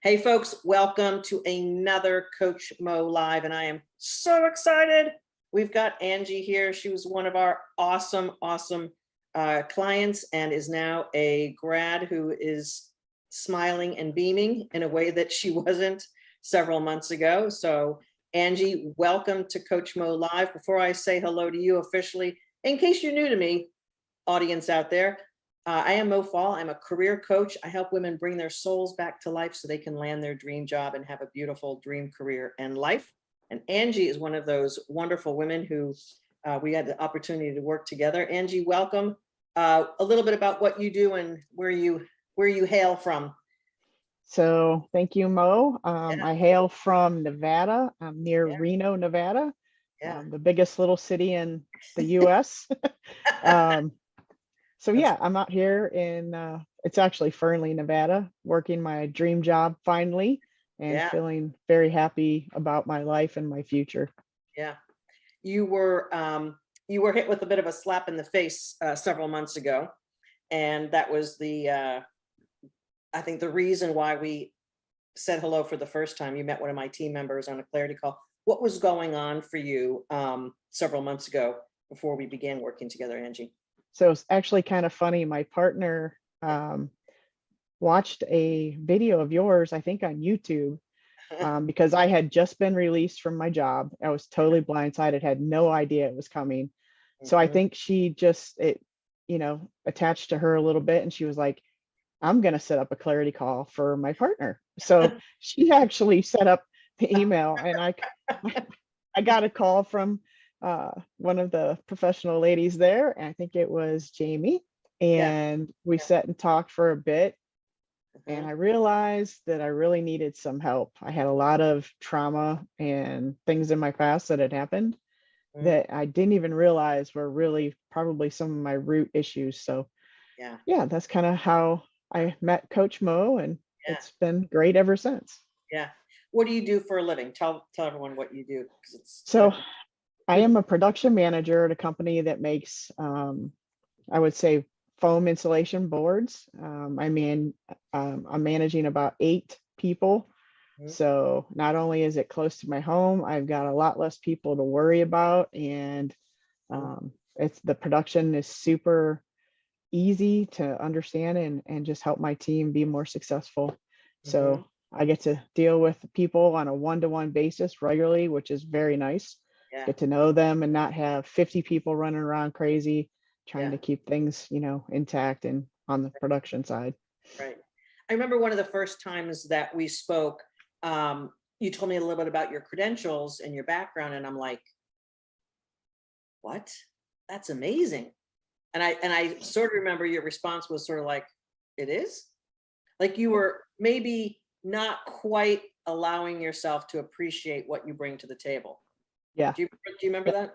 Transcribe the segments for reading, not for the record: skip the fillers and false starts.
Hey folks, welcome to another Coach Mo Live, and I am so excited. We've got Angie here. She was one of our awesome clients and is now a grad who is smiling and beaming in a way that she wasn't several months ago. So Angie, welcome to Coach Mo Live. Before I say hello to you officially, in case you're new to me, audience out there, I am Mo Fall. I'm a career coach. I help women bring their souls back to life so they can land their dream job and have a beautiful dream career and life. And Angie is one of those wonderful women who we had the opportunity to work together. Angie, welcome. A little bit about what you do and where you hail from. So thank you, Mo. I hail from Nevada. I'm near Reno, Nevada, the biggest little city in the US. So yeah, I'm out here in, it's actually Fernley, Nevada, working my dream job finally and feeling very happy about my life and my future. Yeah. You were hit with a bit of a slap in the face several months ago. And that was I think the reason why we said hello for the first time. You met one of my team members on a clarity call. What was going on for you several months ago before we began working together, Angie? So it's actually kind of funny. My partner watched a video of yours, I think on YouTube, because I had just been released from my job. I was totally blindsided, had no idea it was coming. So I think she just, attached to her a little bit, and she was like, I'm going to set up a clarity call for my partner. So she actually set up the email, and I got a call from one of the professional ladies there, and I think it was Jamie, and we sat and talked for a bit, and I realized that I really needed some help. I had a lot of trauma and things in my past that had happened that I didn't even realize were really probably some of my root issues. So yeah, that's kind of how I met Coach Mo, and it's been great ever since. Yeah. What do you do for a living? Tell everyone what you do. So I am a production manager at a company that makes, I would say, foam insulation boards. I'm managing about 8 people. So not only is it close to my home, I've got a lot less people to worry about, and the production is super easy to understand and just help my team be more successful. So I get to deal with people on a one-to-one basis regularly, which is very nice. Get to know them and not have 50 people running around crazy, trying to keep things, intact and on the production side. Right. I remember one of the first times that we spoke, you told me a little bit about your credentials and your background, and I'm like, what? That's amazing. And I sort of remember your response was sort of like, it is? Like you were maybe not quite allowing yourself to appreciate what you bring to the table. Yeah. Do you remember that?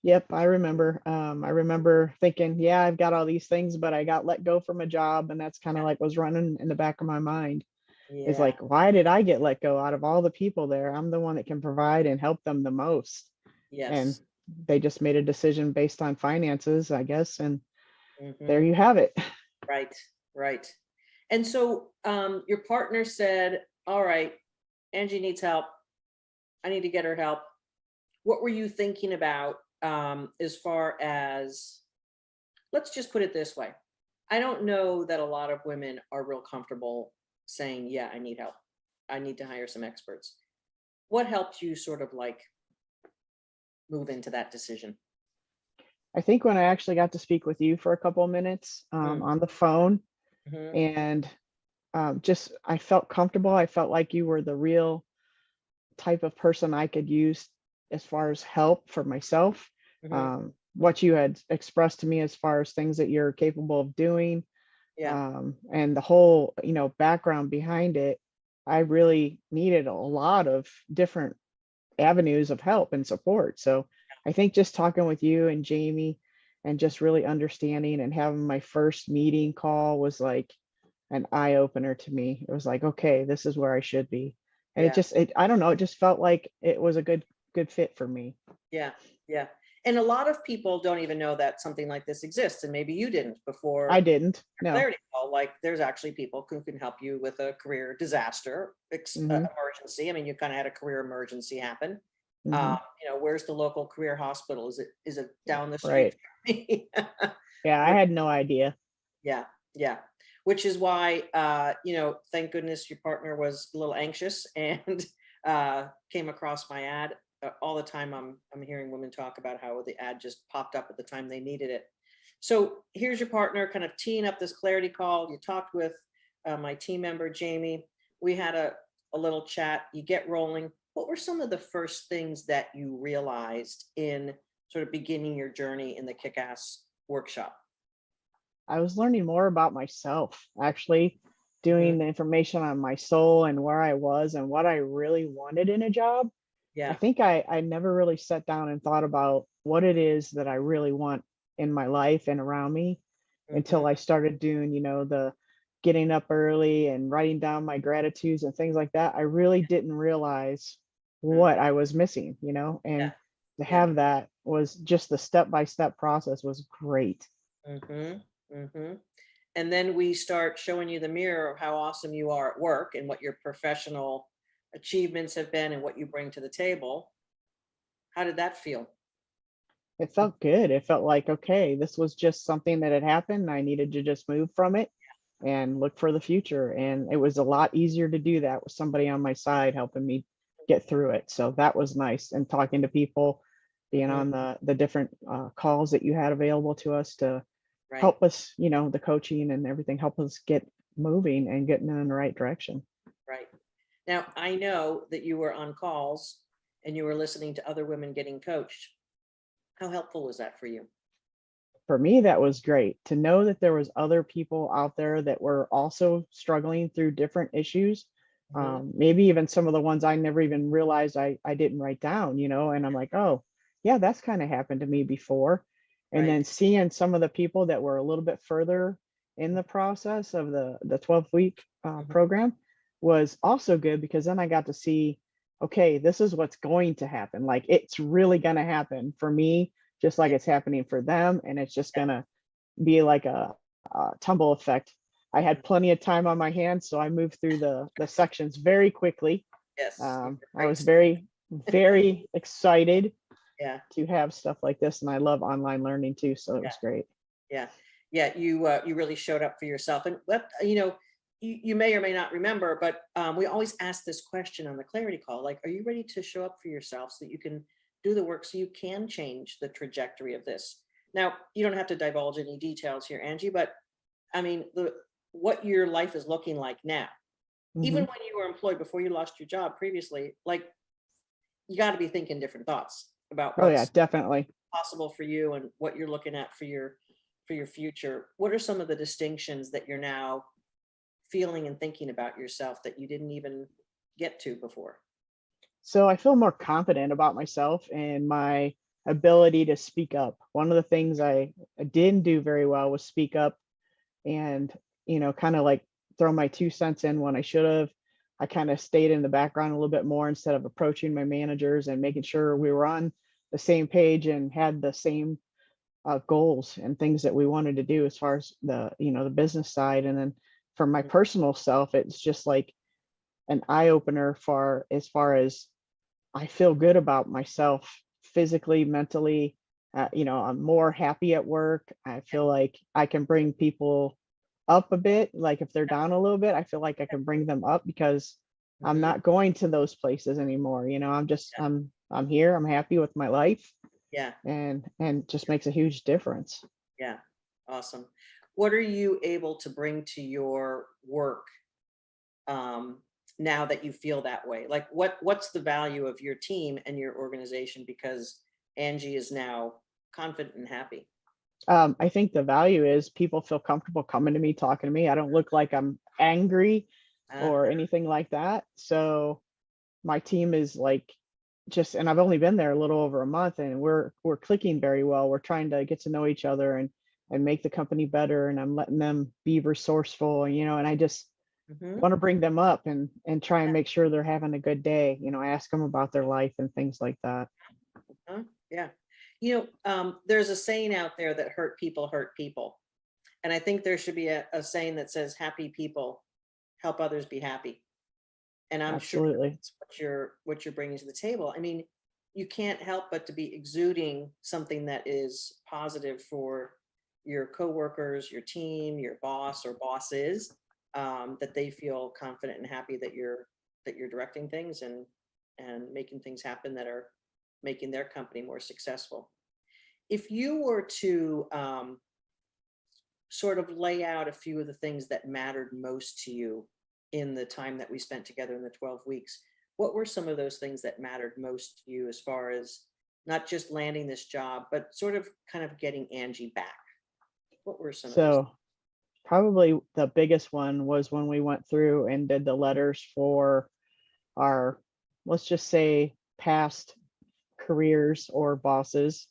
Yep, I remember. I remember thinking, yeah, I've got all these things, but I got let go from a job, and that's kind of like was running in the back of my mind. It's like, why did I get let go out of all the people there? I'm the one that can provide and help them the most. And they just made a decision based on finances, I guess, and there you have it. Right. And so your partner said, all right, Angie needs help. I need to get her help. What were you thinking about as far as, let's just put it this way. I don't know that a lot of women are real comfortable saying, yeah, I need help. I need to hire some experts. What helped you sort of like move into that decision? I think when I actually got to speak with you for a couple of minutes on the phone, and I felt comfortable. I felt like you were the real type of person I could use as far as help for myself. What you had expressed to me as far as things that you're capable of doing, and the whole, background behind it, I really needed a lot of different avenues of help and support. So I think just talking with you and Jamie and just really understanding and having my first meeting call was like an eye opener to me. It was like, okay, this is where I should be. And I don't know, it just felt like it was a good fit for me. Yeah. And a lot of people don't even know that something like this exists, and maybe you didn't I before didn't. your No. clarity call. Like, there's actually people who can help you with a career disaster Hmm. emergency. I mean, you kind of had a career emergency happen. Hmm. Where's the local career hospital? Is it down the street Right. from me? Yeah, I Which, had no idea. yeah, yeah. Which is why, thank goodness your partner was a little anxious and came across my ad. All the time I'm hearing women talk about how the ad just popped up at the time they needed it. So here's your partner kind of teeing up this clarity call. You talked with my team member, Jamie. We had a little chat. You get rolling. What were some of the first things that you realized in sort of beginning your journey in the Kick-Ass workshop? I was learning more about myself, actually Mhm. doing the information on my soul and where I was and what I really wanted in a job. I Yeah. think I never really sat down and thought about what it is that I really want in my life and around me Hmm. until I started doing, the getting up early and writing down my gratitudes and things like that. I really didn't realize Mm. what I was missing, Yeah. and to Yeah. have that was just the step-by-step process was great. Hmm. Hmm. And then we start showing you the mirror of how awesome you are at work and what your professional achievements have been and what you bring to the table. How did that feel? It felt good. It felt like, okay, this was just something that had happened. I needed to just move from it and look for the future. And it was a lot easier to do that with somebody on my side helping me get through it. So that was nice. And talking to people, being Hmm. on the different calls that you had available to us to Right. help us, the coaching and everything, help us get moving and getting in the right direction. Right. Now, I know that you were on calls and you were listening to other women getting coached. How helpful was that for you? For me, that was great to know that there was other people out there that were also struggling through different issues. Hmm. Maybe even some of the ones I never even realized I didn't write down, and I'm like, oh, yeah, that's kind of happened to me before. And Right. then seeing some of the people that were a little bit further in the process of the 12-week Hmm. program was also good because then I got to see, okay, this is what's going to happen. Like it's really going to happen for me just like Yeah. it's happening for them. And it's just gonna be like a tumble effect. I Mhm. had plenty of time on my hands, so I moved through the sections very quickly. Yes. You were I great. was very, very excited Yeah. to have stuff like this, and I love online learning too, so it Yeah. was great. Yeah. Yeah. You really showed up for yourself. And you may or may not remember, but we always ask this question on the clarity call, like, are you ready to show up for yourself so that you can do the work so you can change the trajectory of this? Now, you don't have to divulge any details here, Angie, but I mean, what your life is looking like now, even Hmm. when you were employed before you lost your job previously, like, you got to be thinking different thoughts about Oh yeah, what's definitely. possible for you and what you're looking at for your future. What are some of the distinctions that you're now feeling and thinking about yourself that you didn't even get to before? So I feel more confident about myself and my ability to speak up. One of the things I didn't do very well was speak up and kind of like throw my 2 cents in when I should have. I kind of stayed in the background a little bit more instead of approaching my managers and making sure we were on the same page and had the same goals and things that we wanted to do as far as the business side. And then for my Mhm. personal self, it's just like an eye opener for as far as I feel good about myself physically, mentally. I'm more happy at work. I feel like I can bring people up a bit. Like if they're down a little bit, I feel like I can bring them up because I'm Mhm. not going to those places anymore. I'm here. I'm happy with my life, Yeah. and just makes a huge difference. Yeah. Awesome. What are you able to bring to your work um, now that you feel that way? Like, what's the value of your team and your organization because Angie is now confident and happy? I think the value is people feel comfortable coming to me, talking to me. I don't look like I'm angry or Uh-huh. anything like that. So my team is like just, and I've only been there a little over a month, and we're clicking very well. We're trying to get to know each other and make the company better, and I'm letting them be resourceful, and I just Hmm. want to bring them up and try and make sure they're having a good day. Ask them about their life and things like that. Huh? Yeah. There's a saying out there that hurt people hurt people. And I think there should be a saying that says happy people help others be happy. And I'm sure Absolutely. that's what you're bringing to the table. I mean, you can't help but to be exuding something that is positive for your coworkers, your team, your boss or bosses, that they feel confident and happy that you're directing things and making things happen that are making their company more successful. If you were to sort of lay out a few of the things that mattered most to you in the time that we spent together in the 12 weeks, what were some of those things that mattered most to you as far as not just landing this job, but sort of kind of getting Angie back? What were some of those? So probably the biggest one was when we went through and did the letters for our, let's just say, past careers or bosses,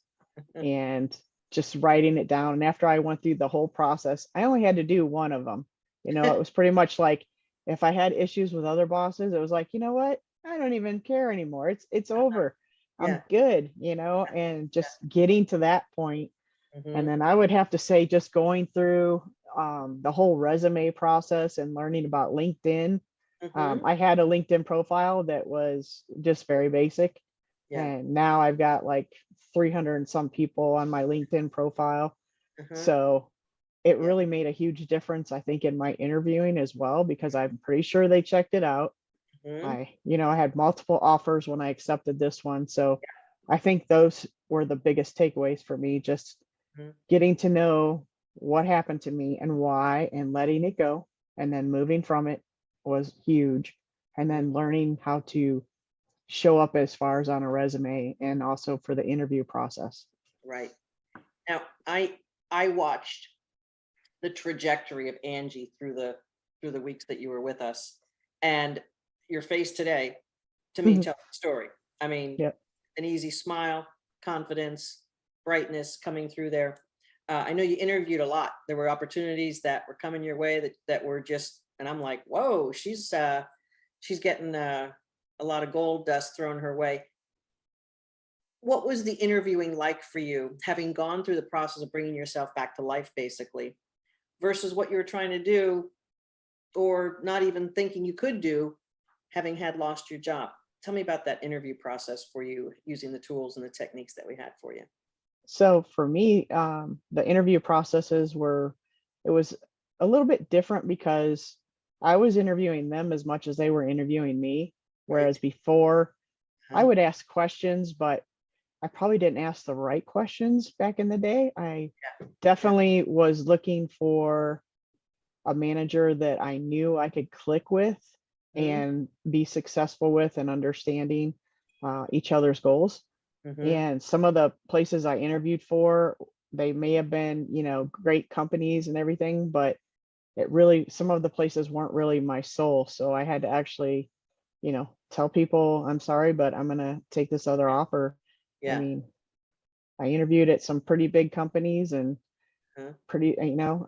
and just writing it down. And after I went through the whole process, I only had to do one of them. It was pretty much like if I had issues with other bosses, it was like, you know what? I don't even care anymore. It's over. I'm Yeah. good, and just getting to that point. And Mhm. then I would have to say just going through the whole resume process and learning about LinkedIn. Mhm. I had a LinkedIn profile that was just very basic. Yeah. And now I've got like 300 and some people on my LinkedIn profile. Mhm. So it Yeah. really made a huge difference, I think, in my interviewing as well, because I'm pretty sure they checked it out. Mhm. I had multiple offers when I accepted this one. So I think those were the biggest takeaways for me, just Mhm. getting to know what happened to me and why and letting it go. And then moving from it was huge. And Mhm. then learning how to show up as far as on a resume and also for the interview process. Right. Now, I watched the trajectory of Angie through the weeks that you were with us, and your face today, to me, tells the story. I mean, Yep. an easy smile, confidence, brightness coming through there. I know you interviewed a lot. There were opportunities that were coming your way that were just, and I'm like, whoa, she's getting a lot of gold dust thrown her way. What was the interviewing like for you, having gone through the process of bringing yourself back to life, basically, versus what you were trying to do or not even thinking you could do, having had lost your job? Tell me about that interview process for you using the tools and the techniques that we had for you. So for me, the interview processes it was a little bit different because I was interviewing them as much as they were interviewing me. Right. Whereas before, I Huh? would ask questions, but I probably didn't ask the right questions back in the day. I Yeah. definitely was looking for a manager that I knew I could click with Mm-hmm. and be successful with and understanding each other's goals. Mm-hmm. And some of the places I interviewed for, they may have been, great companies and everything, but some of the places weren't really my soul. So I had to actually, tell people, I'm sorry, but I'm going to take this other offer. I Yeah. mean, I interviewed at some pretty big companies and Huh?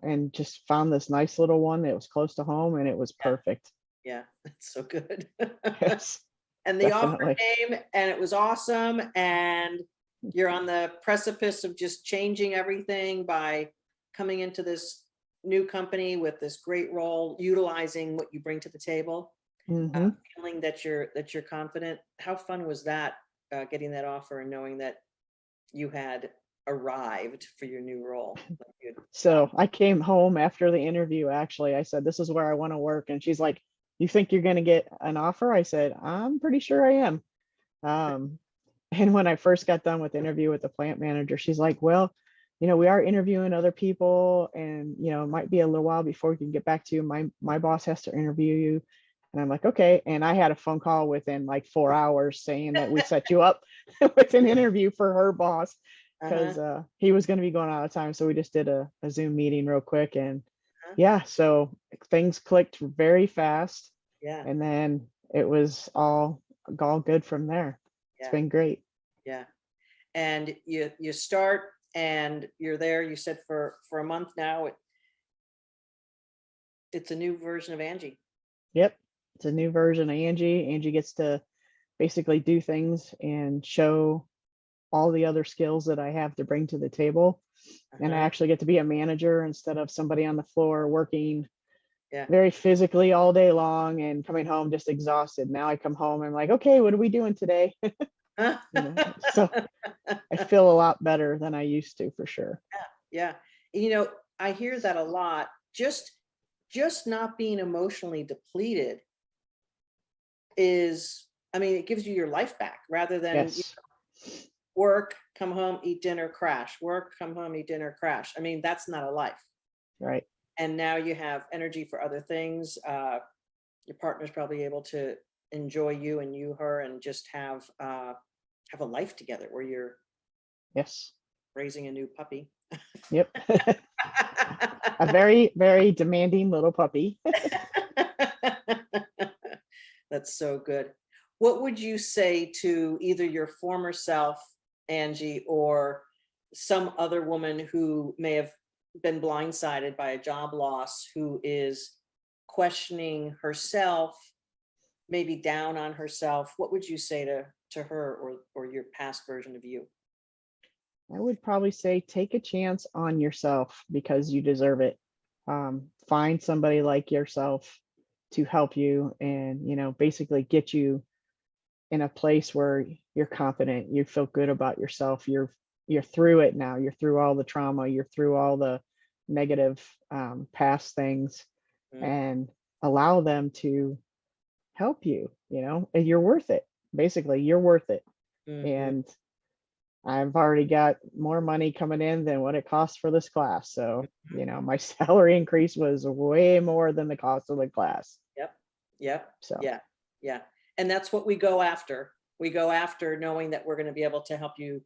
and just found this nice little one that was close to home and it was Yeah. perfect. Yeah. That's so good. Yes, And the offer definitely. came and it was awesome. And you're on the precipice of just changing everything by coming into this new company with this great role, utilizing what you bring to the table, Hmm. feeling that you're confident. How fun was that, getting that offer and knowing that you had arrived for your new role? Like So I came home after the interview. Actually, I said, "This is where I want to work." And she's like, "You think you're going to get an offer?" I said, "I'm pretty sure I am." Um, and when I first got done with the interview with the plant manager, she's like, "Well, we are interviewing other people, and it might be a little while before we can get back to you. My boss has to interview you." And I'm like, "Okay." And I had a phone call within like 4 hours saying that we set you up with an interview for her boss uh-huh, because he was going to be going out of time. So we just did a Zoom meeting real quick, and uh-huh. yeah, so things clicked very fast, Yeah, and then it was all good from there. It's yeah, been great. yeah. And you start and you're there. You said for a month now. It's a new version of Angie. Yep. It's a new version of Angie. Angie gets to basically do things and show all the other skills that I have to bring to the table. And I actually get to be a manager instead of somebody on the floor working Yeah. very physically all day long and coming home just exhausted. Now I come home and I'm like, okay, what are we doing today? So I feel a lot better than I used to, for sure. Yeah. I hear that a lot. Just not being emotionally depleted is, it gives you your life back rather than Yes. work, come home, eat dinner, crash, work, come home, eat dinner, crash. That's not a life. Right. And now you have energy for other things. Your partner's probably able to enjoy you and you her and just have a life together where you're Yes. raising a new puppy. Yep. A very, very demanding little puppy. That's so good. What would you say to either your former self, Angie, or some other woman who may have been blindsided by a job loss, who is questioning herself, maybe down on herself? What would you say to her or your past version of you? I would probably say take a chance on yourself because you deserve it. Find somebody like yourself to help you and, basically get you in a place where you're confident, you feel good about yourself. You're through it now. You're through all the trauma. You're through all the negative past things, Mm, and allow them to help you, and you're worth it. Basically, you're worth it. mhm. And I've already got more money coming in than what it costs for this class. So, my salary increase was way more than the cost of the class. Yep. Yep. So, Yeah. Yeah. And that's what we go after. We go after knowing that we're going to be able to help you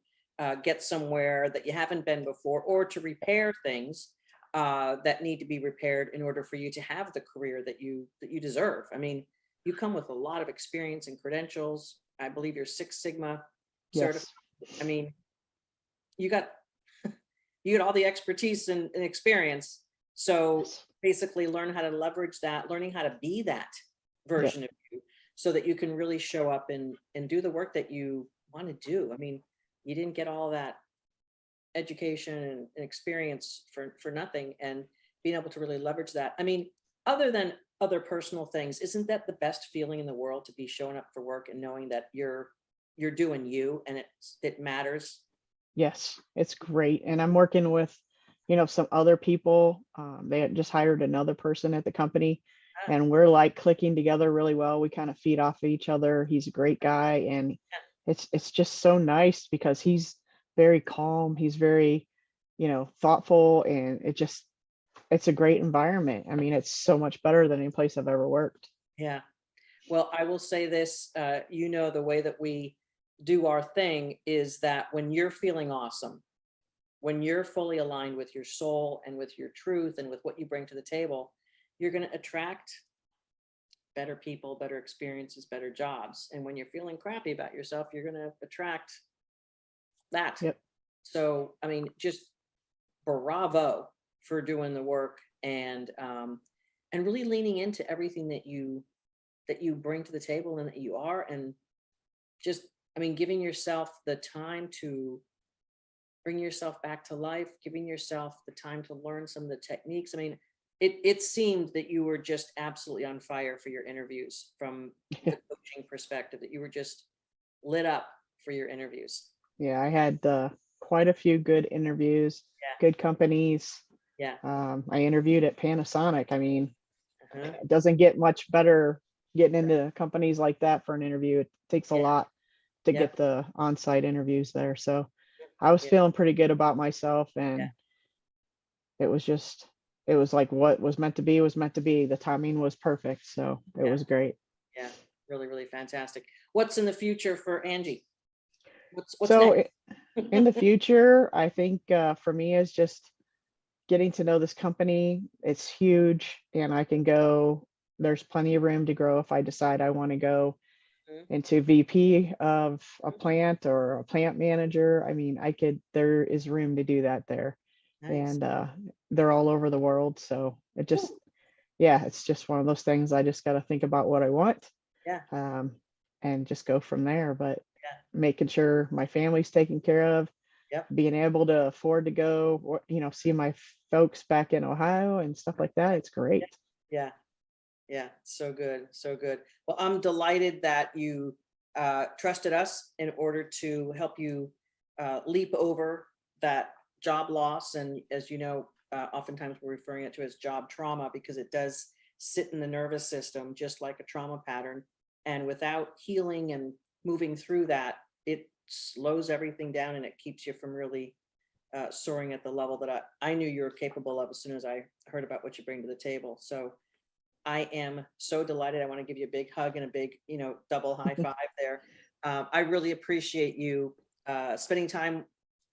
get somewhere that you haven't been before, or to repair things that need to be repaired in order for you to have the career that you deserve. You come with a lot of experience and credentials. I believe you're Six Sigma certified. yes. I mean, you got you got all the expertise and experience. So Yes. basically learn how to leverage that, learning how to be that Yep. version of you so that you can really show up and do the work that you want to do. You didn't get all that education and experience for nothing, and being able to really leverage that. Other than other personal things, isn't that the best feeling in the world, to be showing up for work and knowing that you're doing you and it matters? Yes, it's great. And I'm working with, some other people. They had just hired another person at the company, Ah, and we're like clicking together really well. We kind of feed off of each other. He's a great guy, and it's just so nice because he's very calm. He's very, thoughtful, and it's a great environment. It's so much better than any place I've ever worked. yeah. Well, I will say this, the way that we do our thing is that when you're feeling awesome, when you're fully aligned with your soul and with your truth and with what you bring to the table, you're going to attract better people, better experiences, better jobs. And when you're feeling crappy about yourself, you're going to attract that. Yep. So, just bravo for doing the work and really leaning into everything that you bring to the table and that you are, and just, giving yourself the time to bring yourself back to life, giving yourself the time to learn some of the techniques. It seemed that you were just absolutely on fire for your interviews, from the coaching perspective, that you were just lit up for your interviews. Yeah, I had quite a few good interviews, Yeah. good companies. Yeah. I interviewed at Panasonic. Uh-huh. It doesn't get much better getting into companies like that for an interview. It takes a Yeah. lot to Yep. get the on-site interviews there. So I was Yeah. feeling pretty good about myself, Yeah. and it was like what was meant to be was meant to be. The timing was perfect. So it Yeah. was great. Yeah. Really, really fantastic. What's in the future for Angie? What's So next? in the future, I think for me is just getting to know this company. It's huge, and I can go, there's plenty of room to grow if I decide I want to go Mhm. into VP of a plant or a plant manager. There is room to do that there. Nice. And they're all over the world. So Woo. yeah, it's just one of those things. I just got to think about what I want, Yeah. and just go from there. But making sure my family's taken care of, Yep. being able to afford to go, or, see my folks back in Ohio and stuff like that. It's great. Yeah. Yeah. So good. So good. Well, I'm delighted that you trusted us in order to help you leap over that job loss. And as you know, oftentimes we're referring it to as job trauma because it does sit in the nervous system, just like a trauma pattern. And without healing and moving through that, it slows everything down and it keeps you from really soaring at the level that I knew you were capable of as soon as I heard about what you bring to the table. So I am so delighted. I want to give you a big hug and a big, double high five there. I really appreciate you spending time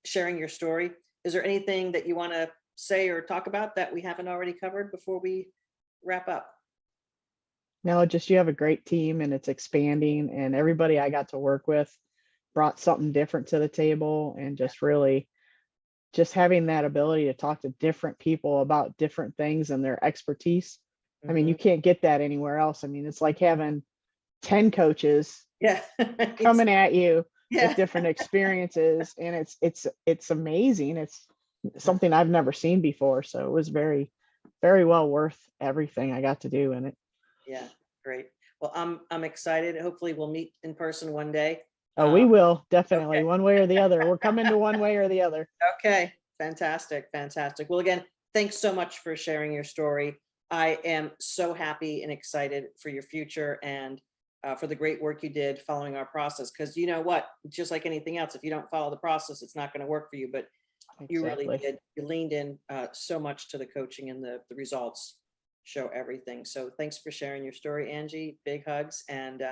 sharing your story. Is there anything that you want to say or talk about that we haven't already covered before we wrap up? No, just you have a great team and it's expanding, and everybody I got to work with brought something different to the table, and just really just having that ability to talk to different people about different things and their expertise. I mean, you can't get that anywhere else. I mean, it's like having 10 coaches Yeah. coming at you Yeah. with different experiences, and it's amazing. It's something I've never seen before. So it was very, very well worth everything I got to do in it. Yeah, great. Well, I'm excited. Hopefully we'll meet in person one day. Oh, we will definitely, okay. one way or the other. We're coming to one way or the other. Okay, fantastic, fantastic. Well, again, thanks so much for sharing your story. I am so happy and excited for your future and for the great work you did following our process. Because you know what, just like anything else, if you don't follow the process, it's not going to work for you. But you really Exactly. did. You leaned in so much to the coaching, and the results show everything. So thanks for sharing your story, Angie. Big hugs, and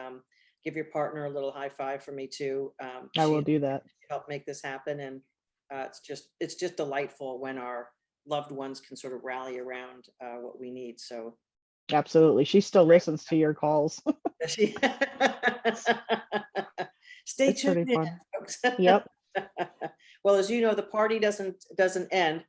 give your partner a little high five for me too. I will She do that. helped make this happen, and it's just delightful when our loved ones can sort of rally around what we need. So Absolutely. She still listens to your calls. she stay It's pretty tuned in, fun. folks. Yep. Well, as you know, the party doesn't end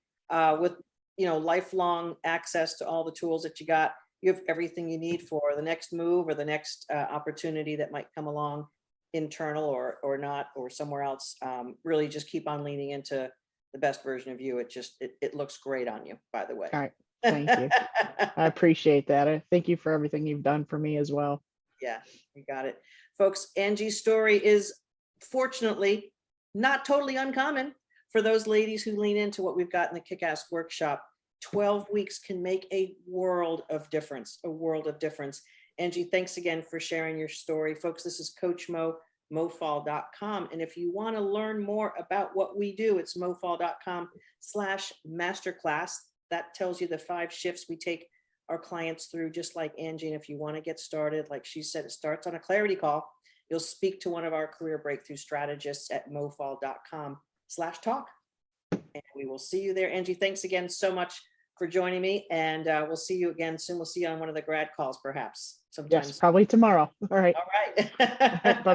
with lifelong access to all the tools that you got. You have everything you need for the next move or the next opportunity that might come along, internal or not, or somewhere else. Really just keep on leaning into the best version of you. It looks great on you, by the way. All right. Thank you. I appreciate that. I thank you for everything you've done for me as well. Yeah, you got it. Folks, Angie's story is fortunately not totally uncommon for those ladies who lean into what we've got in the Kick-Ass Workshop. 12 weeks can make a world of difference, a world of difference. Angie, thanks again for sharing your story. Folks, this is Coach Mo, mofall.com. And if you want to learn more about what we do, it's mofall.com/masterclass. That tells you the 5 shifts we take our clients through, just like Angie. And if you want to get started, like she said, it starts on a clarity call. You'll speak to one of our career breakthrough strategists at mofall.com/talk. And we will see you there. Angie, thanks again so much for joining me. And we'll see you again soon. We'll see you on one of the grad calls, perhaps. Sometimes. Yes, probably tomorrow. All right. All right. Bye-bye.